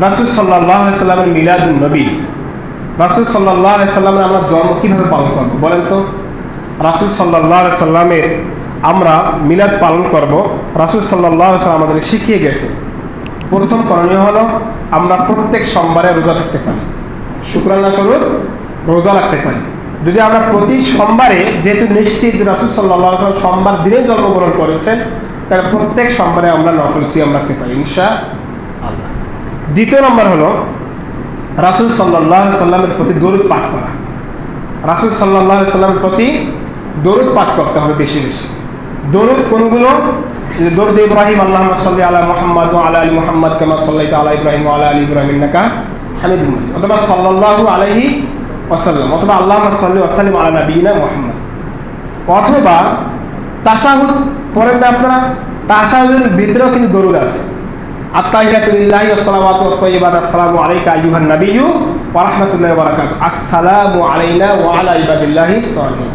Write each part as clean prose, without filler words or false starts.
রাসূল সাল্লাল্লাহু আলাইহি সাল্লামের মিলাদুন নবী, রাসূল সাল্লাল্লাহু আলাইহি সাল্লামের আমরা জন্ম কীভাবে পালন করব বলেন তো? রাসূল সাল্লাল্লাহু আলাইহি সাল্লামের আমরা মিলাদ পালন করব, রাসূল সাল্লাল্লাহু আলাইহি সাল্লাম আমাদের শিখিয়ে গেছে। প্রথম করণীয় হলো আমরা প্রত্যেক সোমবারে রোজা থাকতে পারি, শুকরানা স্বরূপ রোজা রাখতে পারি। যদি আমরা প্রতি সোমবারে, যেহেতু নিশ্চিত রাসূল সাল্লাল্লাহু আলাইহি সাল্লাম সোমবার দিনে জন্মগ্রহণ করেছেন, তাহলে প্রত্যেক সোমবারে আমরা নফল সিয়াম রাখতে পারি ইনশাআল্লাহ। দ্বিতীয় নম্বর হলো রাসূল সাল্লাল্লাহু আলাইহি সাল্লামের প্রতি দরুদ পাঠ করা। রাসূল সাল্লাল্লাহু আলাইহি সাল্লামের প্রতি দরুদ পাঠ করতে হবে বেশি বেশি। দরুদ কোনগুলো? দরুদ ইব্রাহিম, আল্লাহুম্মা সাল্লি আলা মুহাম্মাদ ওয়া আলা আলি মুহাম্মাদ কামা সাল্লাইতা আলা ইব্রাহিম ওয়া আলা আলি ইব্রাহিম ইন্নাকা হামিদুম মাজিদ, অথবা সাল্লাল্লাহু আলাইহি ওয়াসাল্লাম, অথবা আল্লাহুম্মা সাল্লি ওয়া সাল্লিম আলা নাবিয়িনা মুহাম্মদ। অথবা তাশাহুদ পড়েন না আপনারা? তাশাহুদের ভিতরেও কিন্তু দরুদ আছে। আত্তাহিয়াতু লিল্লাহি ওয়াস সালাওয়াতু ওয়াত তাইয়্যিবাত, আসসালামু আলাইকা আইয়ুহান নাবিয়্যু ওয়া রাহমাতুল্লাহি ওয়া বারাকাতুহু, আসসালামু আলাইনা ওয়া আলা ইবাদিল্লাহিস সালিহিন।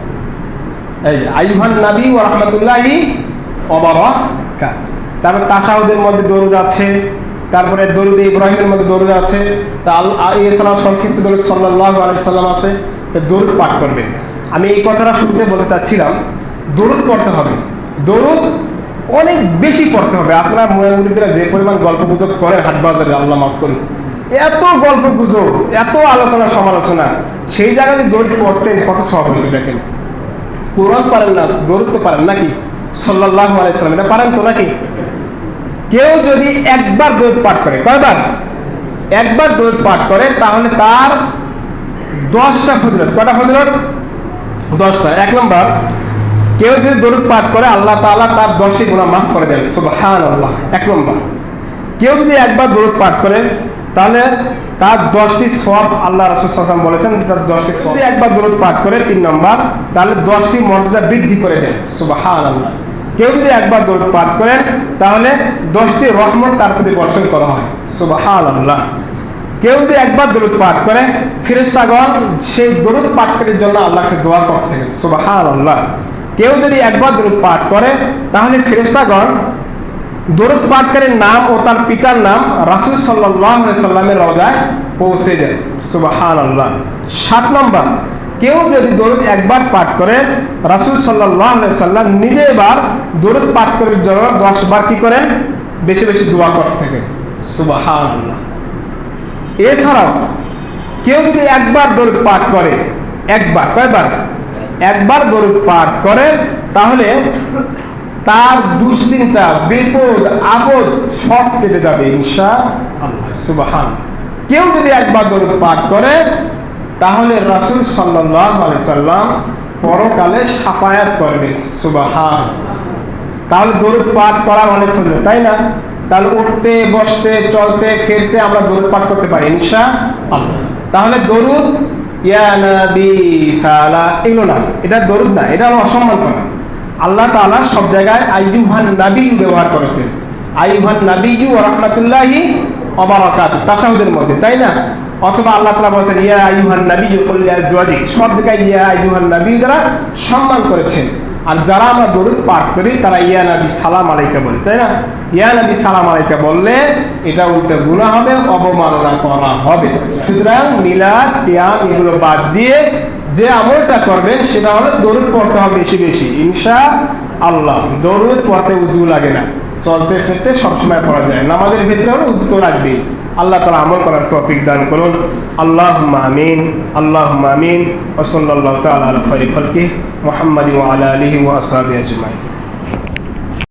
এই আইয়ুহান নাবী ওয়া রাহমাতুল্লাহি ওয়া বারাকাতুহু। তারপরে তাশাহুদের মধ্যে দরুদ আছে, তারপরে দরুদ ইব্রাহিমের মধ্যে দরুদ আছে, তা এছাড়াও সংক্ষিপ্ত দরুদ সাল্লাল্লাহু আলাইহি সাল্লাম আছে। তো দরুদ পাঠ করবেন। আমি এই কথাটা শুনতে বলতে চাচ্ছিলাম, দরুদ পড়তে হবে, দরুদ অনেক বেশি পড়তে হবে। আপনারা মুরিদরা যে পরিমাণ গল্প গুজব করেন হাট বাজারে, আল্লাহ মাফ করুন, এত গল্প গুজব, এত আলোচনা সমালোচনা, সেই জায়গায় দরুদ পড়তেন কত সওয়াব হতো। দেখেন, কোরআন পারেন না, দরুদ তো পারেন নাকি? সাল্লাল্লাহু আলাইহি সাল্লাম এটা পারেন তো নাকি? কেউ যদি একবার দরুদ পাঠ করে, কয়বার? একবার দরুদ পাঠ করে, তাহলে তার 10টা ফজিলত। কয়টা ফজিলত? 10টা। এক নম্বর, কেউ যদি দরুদ পাঠ করে আল্লাহ তাআলা তার 10টি গুনাহ মাফ করে দেন, সুবহানাল্লাহ। এক নম্বর, কেউ যদি একবার দরুদ পাঠ করে তাহলে তার 10টি সওয়াব, আল্লাহ রাসূল সাল্লাল্লাহু আলাইহি ওয়াসাল্লাম বলেছেন তার 10টি সওয়াব। যদি একবার দরুদ পাঠ করে 3 নম্বর, তাহলে 10টি মর্যাদা বৃদ্ধি করে দেন, সুবহানাল্লাহ। কেউ যদি একবার দরুদ পাঠ করেন তাহলে 10টি রহমত তার প্রতি বর্ষণ করা হয়, সুবহানাল্লাহ। কেউ যদি একবার দরুদ পাঠ করে, ফেরেশতাগণ সেই দরুদ পাঠকারীর জন্য আল্লাহর কাছে দোয়া করতে থাকেন, সুবহানাল্লাহ। কেউ যদি একবার দরুদ পাঠ করে তাহলে ফেরেশতাগণ দরুদ পাঠকারীর নাম ও তার পিতার নাম রাসূল সাল্লাল্লাহু আলাইহি সাল্লামের রওজায় পৌঁছে দেন, সুবহানাল্লাহ। 7 নম্বর, কেউ যদি দরুদ একবার পাঠ করে রাসূল সাল্লাল্লাহু আলাইহি সাল্লাম নিজে এবার দরুদ পাঠ করার জন্য 10 বার কি করেন? বেশি বেশি দোয়া করতে থাকেন, সুবহানাল্লাহ। এছাড়াও কেউ যদি একবার দরুদ পাঠ করে, একবার, কয়বার? একবার দরুদ পাঠ করে, তাহলে তার দুশ্চিন্তা, বিপদ আপদ সব কেটে যাবে ইনশাআল্লাহ, সুবহানাল্লাহ। কেউ যদি একবার দরুদ পাঠ করে তাহলে রাসূল সাল্লাল্লাহু আলাইহি সাল্লাম পরকালে শাফায়াত করবেন, সুবহানাল্লাহ। তাহলে দরুদ পাঠ করা অনেক ফজিলত, তাই না? তাহলে উঠতে বসতে চলতে ফিরতে আমরা দরুদ পাঠ করতে পারি ইনশাআল্লাহ। তাহলে দরুদ ইয়া নবী সালাম এগুলো না, এটা দরুদ না, এটা অসম্মান করা। আল্লাহ তাআলা সব জায়গায় আইয়ুহান নাবী ব্যবহার করেছেন, আইয়ুহান নাবিয়্যু ওয়া রাহমাতুল্লাহি ওয়া বারাকাতুহু তাশাহুদের মধ্যে, তাই না? অথবা আল্লাহ তাআলা বলেছেন ইয়া আইয়ুহান নাবিয়্যু কুল লিআজওয়াজিক, সব জায়গায় ইয়া আইয়ুহান নাবী দ্বারা সম্মান করেছেন। আর যারা আমরা দরুদ পাঠ করি তারা ইয়া নবী সালাম আলাইকা বলে, তাই না? ইয়া নবী সালাম আলাইকা বললে এটা উল্টো গুনাহ হবে, অবমাননা করা হবে। সুতরাং মিলাদ, কিয়াম এগুলো বাদ দিয়ে যে আমলটা করবেন সেটা হলো দরুদ পড়তে হবে বেশি বেশি ইনশাআল্লাহ। দরুদ পড়তে উযু লাগে না, চলতে ফিরতে সবসময় পড়া যায়। নামাজের ভিতরে হলো উযু তো লাগবেই। আল্লাহ তাআলা আমল করার তৌফিক দান করুন। আল্লাহুম্মা আমিন, আল্লাহুম্মা আমিন। ওয়া সাল্লাল্লাহু তাআলা আলা খায়রি খালকি মুহাম্মাদিন ওয়া আলা আলিহি ওয়া আসহাবিহি আজমাইন।